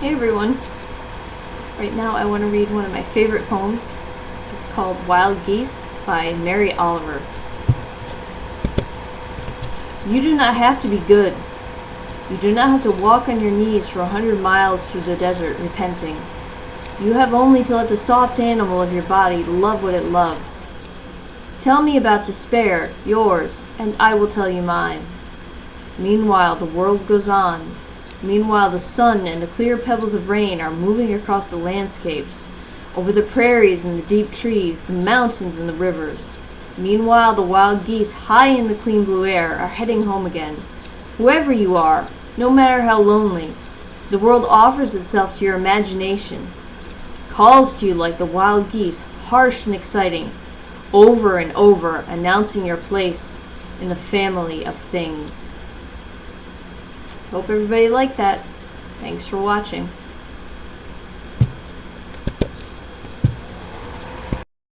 Hey everyone. Right now I want to read one of my favorite poems. It's called Wild Geese by Mary Oliver. You do not have to be good. You do not have to walk on your knees for 100 miles through the desert repenting. You have only to let the soft animal of your body love what it loves. Tell me about despair, yours, and I will tell you mine. Meanwhile the world goes on. Meanwhile the sun and the clear pebbles of rain are moving across the landscapes, over the prairies and the deep trees, the mountains and the rivers. Meanwhile the wild geese high in the clean blue air are heading home again. Whoever you are, no matter how lonely, the world offers itself to your imagination, calls to you like the wild geese, harsh and exciting, over and over announcing your place in the family of things. Hope everybody liked that. Thanks for watching.